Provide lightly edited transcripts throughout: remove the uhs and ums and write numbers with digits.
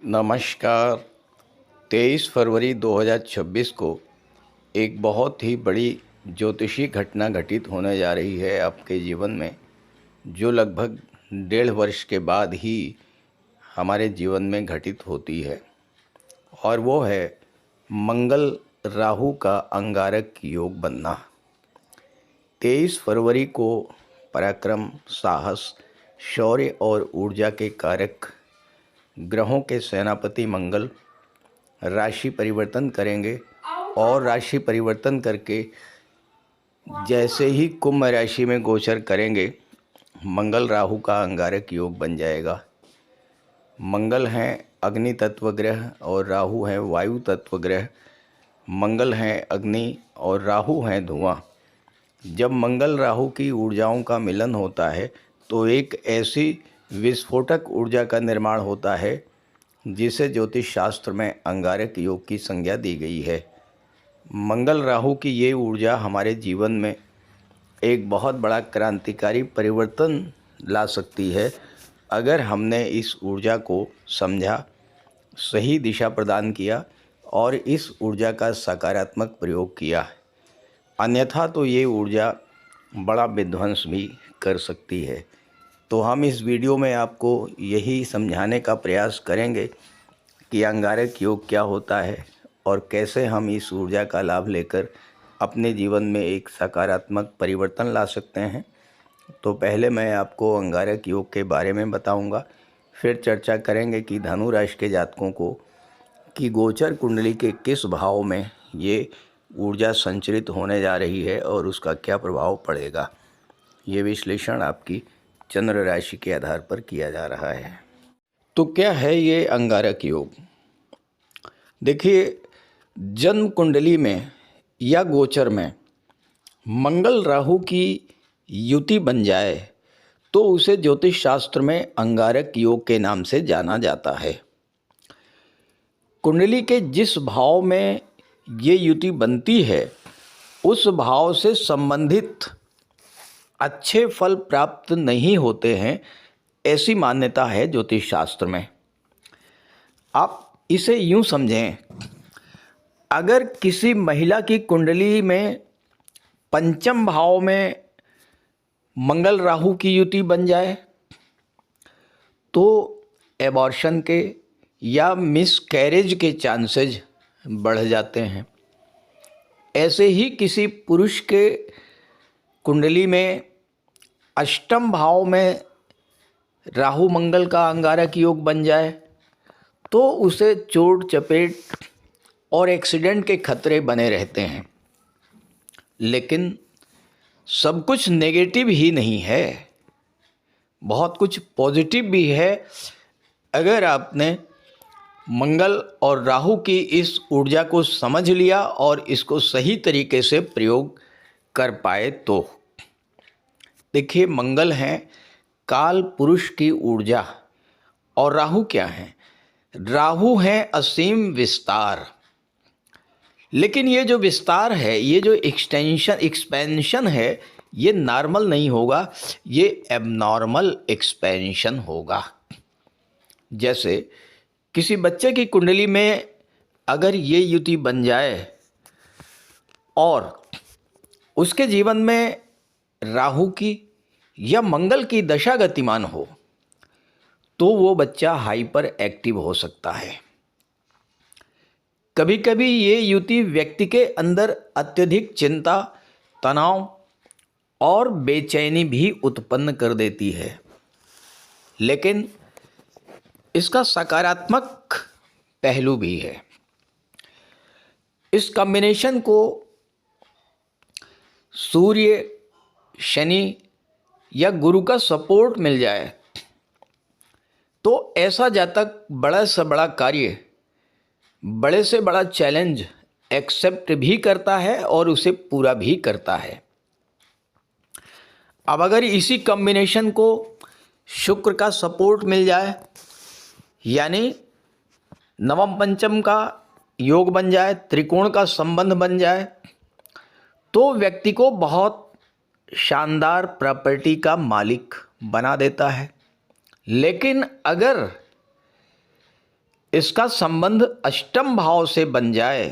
नमस्कार। 23 फरवरी 2026 को एक बहुत ही बड़ी ज्योतिषीय घटना घटित होने जा रही है आपके जीवन में, जो लगभग 1.5 वर्ष के बाद ही हमारे जीवन में घटित होती है। और वो है मंगल राहु का अंगारक योग बनना। 23 फरवरी को पराक्रम, साहस, शौर्य और ऊर्जा के कारक ग्रहों के सेनापति मंगल राशि परिवर्तन करेंगे और राशि परिवर्तन करके जैसे ही कुंभ राशि में गोचर करेंगे, मंगल राहु का अंगारक योग बन जाएगा। मंगल हैं अग्नि तत्व ग्रह और राहु हैं वायु तत्व ग्रह। मंगल हैं अग्नि और राहु हैं धुआं। जब मंगल राहु की ऊर्जाओं का मिलन होता है तो एक ऐसी विस्फोटक ऊर्जा का निर्माण होता है जिसे ज्योतिष शास्त्र में अंगारक योग की संज्ञा दी गई है। मंगल राहु की ये ऊर्जा हमारे जीवन में एक बहुत बड़ा क्रांतिकारी परिवर्तन ला सकती है अगर हमने इस ऊर्जा को समझा, सही दिशा प्रदान किया और इस ऊर्जा का सकारात्मक प्रयोग किया। अन्यथा तो ये ऊर्जा बड़ा विध्वंस भी कर सकती है। तो हम इस वीडियो में आपको यही समझाने का प्रयास करेंगे कि अंगारक योग क्या होता है और कैसे हम इस ऊर्जा का लाभ लेकर अपने जीवन में एक सकारात्मक परिवर्तन ला सकते हैं। तो पहले मैं आपको अंगारक योग के बारे में बताऊंगा, फिर चर्चा करेंगे कि धनु राशि के जातकों को कि गोचर कुंडली के किस भाव में ये ऊर्जा संचरित होने जा रही है और उसका क्या प्रभाव पड़ेगा। ये विश्लेषण आपकी चंद्र राशि के आधार पर किया जा रहा है। तो क्या है ये अंगारक योग? देखिए, जन्म कुंडली में या गोचर में मंगल राहु की युति बन जाए तो उसे ज्योतिष शास्त्र में अंगारक योग के नाम से जाना जाता है। कुंडली के जिस भाव में ये युति बनती है उस भाव से संबंधित अच्छे फल प्राप्त नहीं होते हैं, ऐसी मान्यता है ज्योतिष शास्त्र में। आप इसे यूं समझें, अगर किसी महिला की कुंडली में पंचम भाव में मंगल राहु की युति बन जाए तो एबॉर्शन के या मिसकैरेज के चांसेज बढ़ जाते हैं। ऐसे ही किसी पुरुष के कुंडली में अष्टम भाव में राहु मंगल का अंगारक योग बन जाए तो उसे चोट चपेट और एक्सीडेंट के खतरे बने रहते हैं। लेकिन सब कुछ नेगेटिव ही नहीं है, बहुत कुछ पॉजिटिव भी है। अगर आपने मंगल और राहु की इस ऊर्जा को समझ लिया और इसको सही तरीके से प्रयोग कर पाए तो। देखिए, मंगल हैं काल पुरुष की ऊर्जा और राहु क्या है? राहु हैं असीम विस्तार। लेकिन ये जो विस्तार है, ये जो एक्सपेंशन है, ये नॉर्मल नहीं होगा, ये एबनॉर्मल एक्सपेंशन होगा। जैसे किसी बच्चे की कुंडली में अगर ये युति बन जाए और उसके जीवन में राहु की या मंगल की दशा गतिमान हो तो वो बच्चा हाइपर एक्टिव हो सकता है। कभी कभी ये युति व्यक्ति के अंदर अत्यधिक चिंता, तनाव और बेचैनी भी उत्पन्न कर देती है। लेकिन इसका सकारात्मक पहलू भी है। इस कॉम्बिनेशन को सूर्य, शनि या गुरु का सपोर्ट मिल जाए तो ऐसा जातक बड़ा से बड़ा कार्य, बड़े से बड़ा चैलेंज एक्सेप्ट भी करता है और उसे पूरा भी करता है। अब अगर इसी कॉम्बिनेशन को शुक्र का सपोर्ट मिल जाए, यानी नवम पंचम का योग बन जाए, त्रिकोण का संबंध बन जाए, तो व्यक्ति को बहुत शानदार प्रॉपर्टी का मालिक बना देता है। लेकिन अगर इसका संबंध अष्टम भाव से बन जाए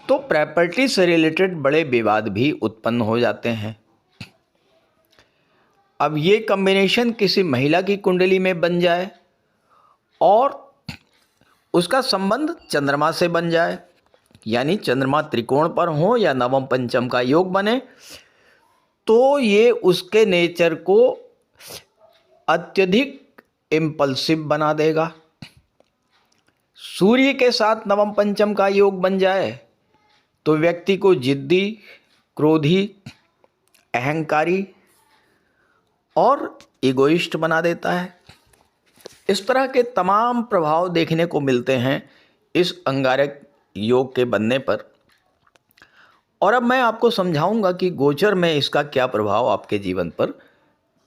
तो प्रॉपर्टी से रिलेटेड बड़े विवाद भी उत्पन्न हो जाते हैं। अब ये कॉम्बिनेशन किसी महिला की कुंडली में बन जाए और उसका संबंध चंद्रमा से बन जाए, यानी चंद्रमा त्रिकोण पर हो या नवम पंचम का योग बने, तो ये उसके नेचर को अत्यधिक इम्पल्सिव बना देगा। सूर्य के साथ नवम पंचम का योग बन जाए तो व्यक्ति को जिद्दी, क्रोधी, अहंकारी और इगोइस्ट बना देता है। इस तरह के तमाम प्रभाव देखने को मिलते हैं इस अंगारक योग के बनने पर। और अब मैं आपको समझाऊंगा कि गोचर में इसका क्या प्रभाव आपके जीवन पर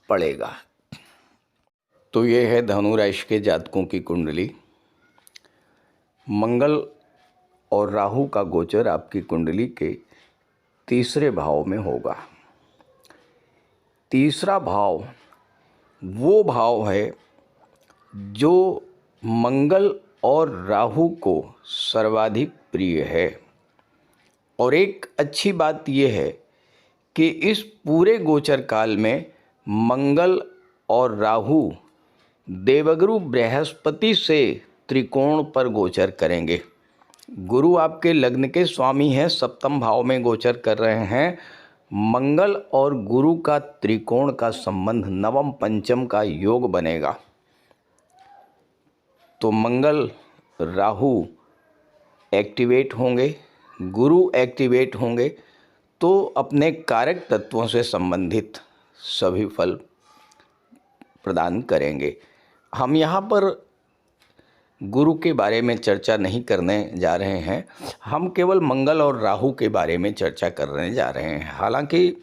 पड़ेगा। तो ये है धनु राशि के जातकों की कुंडली। मंगल और राहु का गोचर आपकी कुंडली के तीसरे भाव में होगा। तीसरा भाव वो भाव है जो मंगल और राहु को सर्वाधिक प्रिय है। और एक अच्छी बात यह है कि इस पूरे गोचर काल में मंगल और राहु देवगुरु बृहस्पति से त्रिकोण पर गोचर करेंगे। गुरु आपके लग्न के स्वामी हैं, सप्तम भाव में गोचर कर रहे हैं। मंगल और गुरु का त्रिकोण का संबंध नवम पंचम का योग बनेगा। तो मंगल राहु एक्टिवेट होंगे, गुरु एक्टिवेट होंगे, तो अपने कारक तत्वों से संबंधित सभी फल प्रदान करेंगे। हम यहाँ पर गुरु के बारे में चर्चा नहीं करने जा रहे हैं, हम केवल मंगल और राहु के बारे में चर्चा करने जा रहे हैं। हालांकि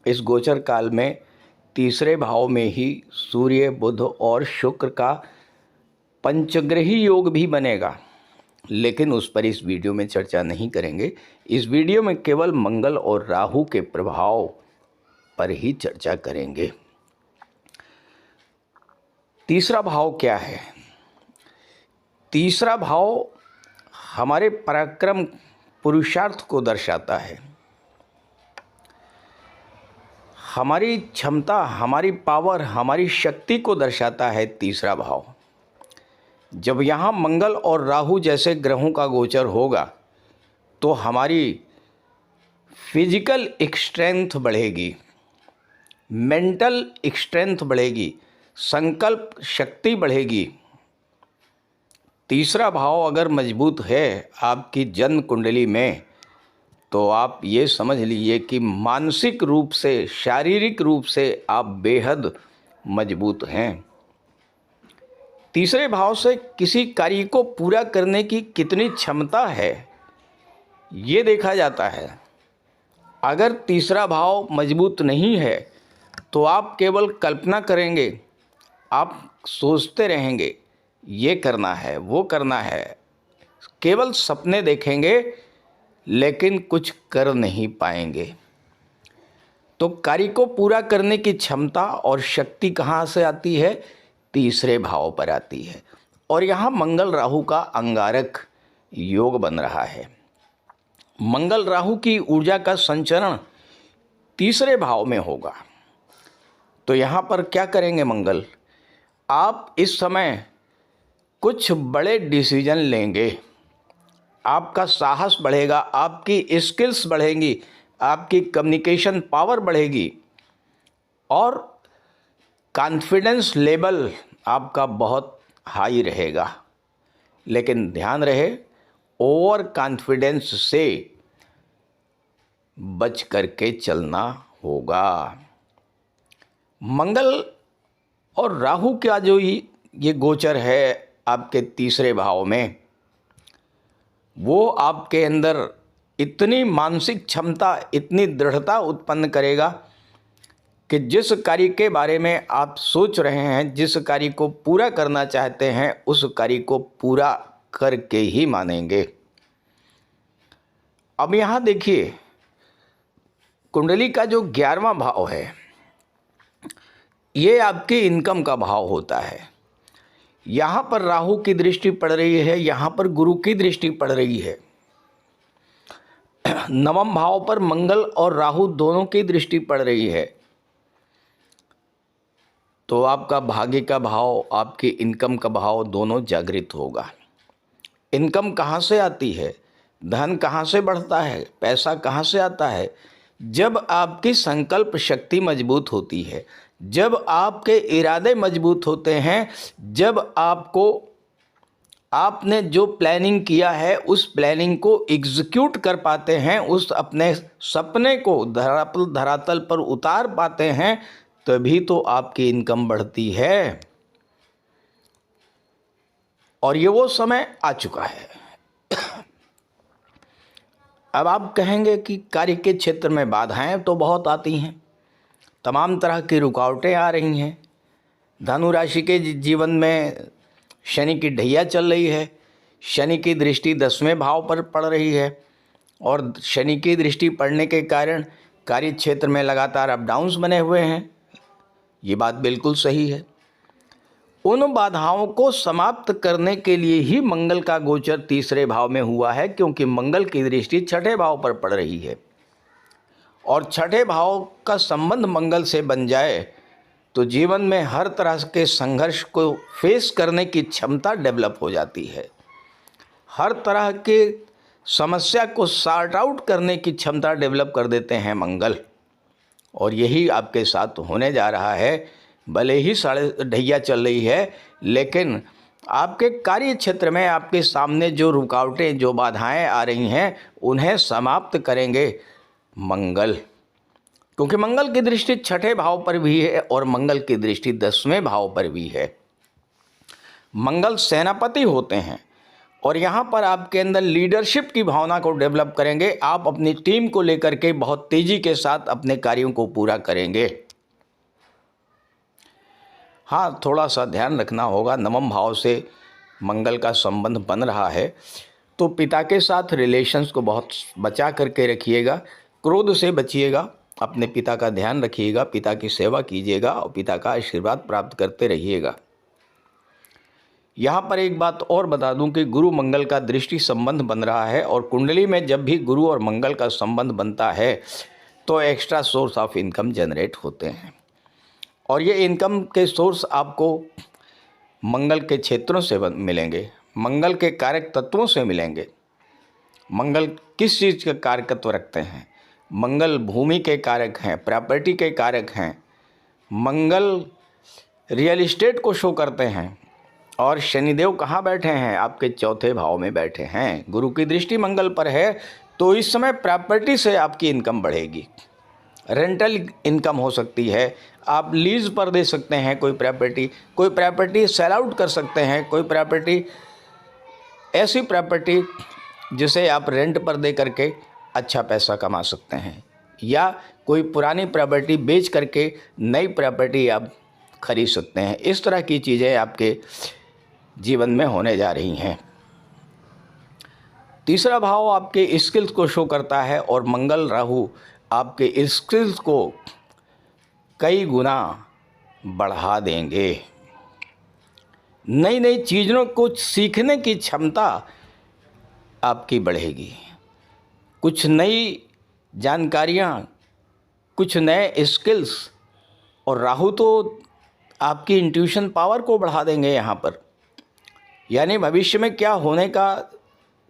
इस गोचर काल में तीसरे भाव में ही सूर्य, बुध और शुक्र का पंचग्रही योग भी बनेगा, लेकिन उस पर इस वीडियो में चर्चा नहीं करेंगे। इस वीडियो में केवल मंगल और राहु के प्रभाव पर ही चर्चा करेंगे। तीसरा भाव क्या है? तीसरा भाव हमारे पराक्रम, पुरुषार्थ को दर्शाता है। हमारी क्षमता, हमारी पावर, हमारी शक्ति को दर्शाता है तीसरा भाव। जब यहाँ मंगल और राहु जैसे ग्रहों का गोचर होगा तो हमारी फिजिकल स्ट्रेंथ बढ़ेगी, मेंटल स्ट्रेंथ बढ़ेगी, संकल्प शक्ति बढ़ेगी। तीसरा भाव अगर मजबूत है आपकी जन्म कुंडली में तो आप ये समझ लीजिए कि मानसिक रूप से, शारीरिक रूप से आप बेहद मजबूत हैं। तीसरे भाव से किसी कार्य को पूरा करने की कितनी क्षमता है ये देखा जाता है। अगर तीसरा भाव मजबूत नहीं है तो आप केवल कल्पना करेंगे, आप सोचते रहेंगे ये करना है, वो करना है, केवल सपने देखेंगे लेकिन कुछ कर नहीं पाएंगे। तो कार्य को पूरा करने की क्षमता और शक्ति कहाँ से आती है? तीसरे भाव पर आती है। और यहाँ मंगल राहु का अंगारक योग बन रहा है। मंगल राहु की ऊर्जा का संचरण तीसरे भाव में होगा। तो यहाँ पर क्या करेंगे मंगल? आप इस समय कुछ बड़े डिसीजन लेंगे, आपका साहस बढ़ेगा, आपकी स्किल्स बढ़ेंगी, आपकी कम्युनिकेशन पावर बढ़ेगी और कॉन्फिडेंस लेवल आपका बहुत हाई रहेगा। लेकिन ध्यान रहे, ओवर कॉन्फिडेंस से बच करके चलना होगा। मंगल और राहु का जो ये गोचर है आपके तीसरे भाव में, वो आपके अंदर इतनी मानसिक क्षमता, इतनी दृढ़ता उत्पन्न करेगा कि जिस कार्य के बारे में आप सोच रहे हैं, जिस कार्य को पूरा करना चाहते हैं, उस कार्य को पूरा करके ही मानेंगे। अब यहाँ देखिए, कुंडली का जो 11वां भाव है ये आपकी इनकम का भाव होता है। यहाँ पर राहु की दृष्टि पड़ रही है, यहाँ पर गुरु की दृष्टि पड़ रही है। नवम भाव पर मंगल और राहु दोनों की दृष्टि पड़ रही है। तो आपका भाग्य का भाव, आपकी इनकम का भाव दोनों जागृत होगा। इनकम कहाँ से आती है, धन कहाँ से बढ़ता है, पैसा कहाँ से आता है? जब आपकी संकल्प शक्ति मजबूत होती है, जब आपके इरादे मजबूत होते हैं, जब आपने जो प्लानिंग किया है उस प्लानिंग को एग्जीक्यूट कर पाते हैं, उस अपने सपने को धरातल पर उतार पाते हैं, तभी तो आपकी इनकम बढ़ती है। और ये वो समय आ चुका है। अब आप कहेंगे कि कार्य के क्षेत्र में बाधाएं तो बहुत आती हैं, तमाम तरह की रुकावटें आ रही हैं। धनु राशि के जीवन में शनि की ढैया चल रही है, शनि की दृष्टि 10वें भाव पर पड़ रही है, और शनि की दृष्टि पड़ने के कारण कार्य क्षेत्र में लगातार अप डाउन्स बने हुए हैं। ये बात बिल्कुल सही है। उन बाधाओं को समाप्त करने के लिए ही मंगल का गोचर 3रे भाव में हुआ है, क्योंकि मंगल की दृष्टि 6ठे भाव पर पड़ रही है। और 6ठे भाव का संबंध मंगल से बन जाए तो जीवन में हर तरह के संघर्ष को फेस करने की क्षमता डेवलप हो जाती है। हर तरह के समस्या को सॉर्ट आउट करने की क्षमता डेवलप कर देते हैं मंगल। और यही आपके साथ होने जा रहा है। भले ही ढैया चल रही है, लेकिन आपके कार्य क्षेत्र में आपके सामने जो रुकावटें, जो बाधाएं आ रही हैं, उन्हें समाप्त करेंगे मंगल। क्योंकि मंगल की दृष्टि 6ठे भाव पर भी है और मंगल की दृष्टि 10वें भाव पर भी है। मंगल सेनापति होते हैं और यहाँ पर आपके अंदर लीडरशिप की भावना को डेवलप करेंगे। आप अपनी टीम को लेकर के बहुत तेजी के साथ अपने कार्यों को पूरा करेंगे। हाँ, थोड़ा सा ध्यान रखना होगा, नवम भाव से मंगल का संबंध बन रहा है, तो पिता के साथ रिलेशंस को बहुत बचा करके रखिएगा। क्रोध से बचिएगा, अपने पिता का ध्यान रखिएगा, पिता की सेवा कीजिएगा और पिता का आशीर्वाद प्राप्त करते रहिएगा। यहाँ पर एक बात और बता दूं कि गुरु मंगल का दृष्टि संबंध बन रहा है, और कुंडली में जब भी गुरु और मंगल का संबंध बनता है तो extra source of income generate होते हैं। और ये इनकम के सोर्स आपको मंगल के क्षेत्रों से मिलेंगे, मंगल के कारक तत्वों से मिलेंगे। मंगल किस चीज़ का कारकत्व रखते हैं? मंगल भूमि के कारक हैं, प्रॉपर्टी के कारक हैं, मंगल रियल इस्टेट को शो करते हैं। और शनिदेव कहाँ बैठे हैं? आपके 4थे भाव में बैठे हैं। गुरु की दृष्टि मंगल पर है, तो इस समय प्रॉपर्टी से आपकी इनकम बढ़ेगी। रेंटल इनकम हो सकती है, आप लीज पर दे सकते हैं कोई प्रॉपर्टी सेल आउट कर सकते हैं, कोई प्रॉपर्टी ऐसी प्रॉपर्टी जिसे आप रेंट पर दे करके अच्छा पैसा कमा सकते हैं, या कोई पुरानी प्रॉपर्टी बेच करके नई प्रॉपर्टी आप खरीद सकते हैं। इस तरह की चीज़ें आपके जीवन में होने जा रही हैं। 3रा भाव आपके स्किल्स को शो करता है, और मंगल राहु आपके स्किल्स को कई गुना बढ़ा देंगे। नई नई चीज़ों को सीखने की क्षमता आपकी बढ़ेगी। कुछ नई जानकारियाँ, कुछ नए स्किल्स, और राहु तो आपकी इंट्यूशन पावर को बढ़ा देंगे यहाँ पर। यानी भविष्य में क्या होने का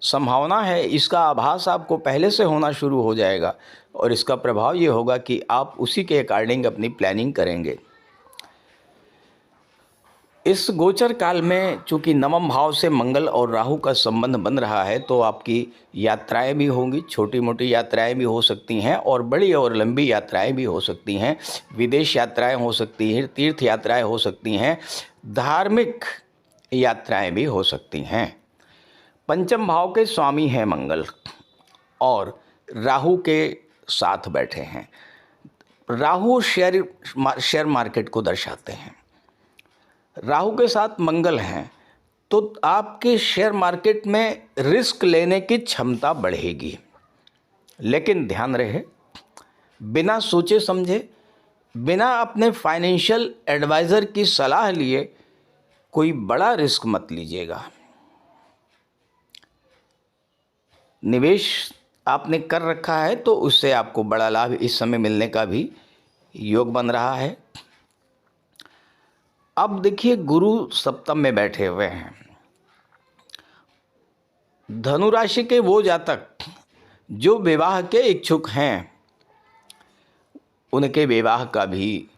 संभावना है, इसका आभास आपको पहले से होना शुरू हो जाएगा, और इसका प्रभाव ये होगा कि आप उसी के अकॉर्डिंग अपनी प्लानिंग करेंगे। इस गोचर काल में चूँकि नवम भाव से मंगल और राहु का संबंध बन रहा है, तो आपकी यात्राएं भी होंगी। छोटी मोटी यात्राएं भी हो सकती हैं और बड़ी और लंबी यात्राएं भी हो सकती हैं। विदेश यात्राएं हो सकती हैं, तीर्थ यात्राएं हो सकती हैं, धार्मिक यात्राएं भी हो सकती हैं। पंचम भाव के स्वामी हैं मंगल, और राहु के साथ बैठे हैं। राहु शेयर मार्केट को दर्शाते हैं। राहु के साथ मंगल हैं, तो आपके शेयर मार्केट में रिस्क लेने की क्षमता बढ़ेगी। लेकिन ध्यान रहे, बिना सोचे समझे, बिना अपने फाइनेंशियल एडवाइज़र की सलाह लिए कोई बड़ा रिस्क मत लीजिएगा। निवेश आपने कर रखा है तो उससे आपको बड़ा लाभ इस समय मिलने का भी योग बन रहा है। अब देखिए, गुरु सप्तम में बैठे हुए हैं। धनु राशि के वो जातक जो विवाह के इच्छुक हैं, उनके विवाह का भी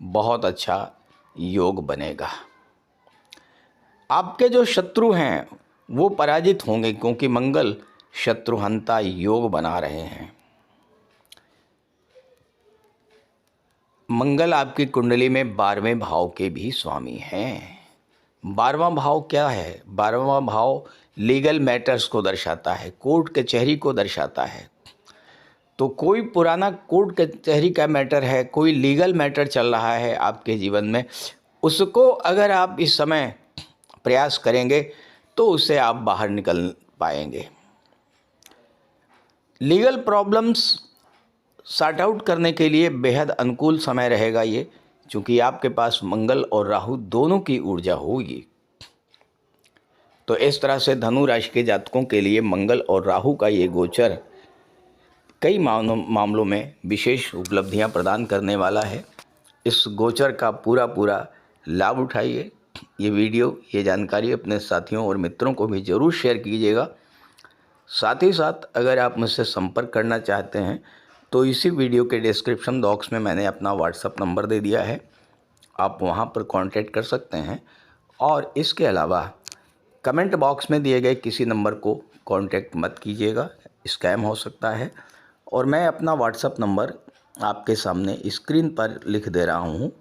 बहुत अच्छा योग बनेगा। आपके जो शत्रु हैं वो पराजित होंगे, क्योंकि मंगल शत्रुहंता योग बना रहे हैं। मंगल आपकी कुंडली में 12वें भाव के भी स्वामी हैं। 12वां भाव क्या है? 12वां भाव लीगल मैटर्स को दर्शाता है, कोर्ट कचहरी को दर्शाता है। तो कोई पुराना कोर्ट कचहरी का मैटर है, कोई लीगल मैटर चल रहा है आपके जीवन में, उसको अगर आप इस समय प्रयास करेंगे तो उससे आप बाहर निकल पाएंगे। लीगल प्रॉब्लम्स सॉर्ट आउट करने के लिए बेहद अनुकूल समय रहेगा ये, क्योंकि आपके पास मंगल और राहु दोनों की ऊर्जा होगी। तो इस तरह से धनु राशि के जातकों के लिए मंगल और राहु का ये गोचर कई मामलों में विशेष उपलब्धियां प्रदान करने वाला है। इस गोचर का पूरा लाभ उठाइए। ये वीडियो, ये जानकारी अपने साथियों और मित्रों को भी ज़रूर शेयर कीजिएगा। साथ ही साथ अगर आप मुझसे संपर्क करना चाहते हैं तो इसी वीडियो के डिस्क्रिप्शन बॉक्स में मैंने अपना व्हाट्सएप नंबर दे दिया है, आप वहां पर कांटेक्ट कर सकते हैं। और इसके अलावा कमेंट बॉक्स में दिए गए किसी नंबर को कांटेक्ट मत कीजिएगा, स्कैम हो सकता है। और मैं अपना व्हाट्सएप नंबर आपके सामने स्क्रीन पर लिख दे रहा हूँ,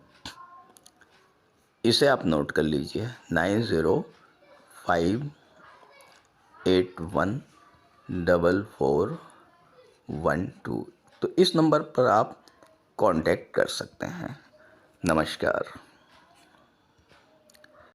इसे आप नोट कर लीजिए। 9058144412। तो इस नंबर पर आप कांटेक्ट कर सकते हैं। नमस्कार।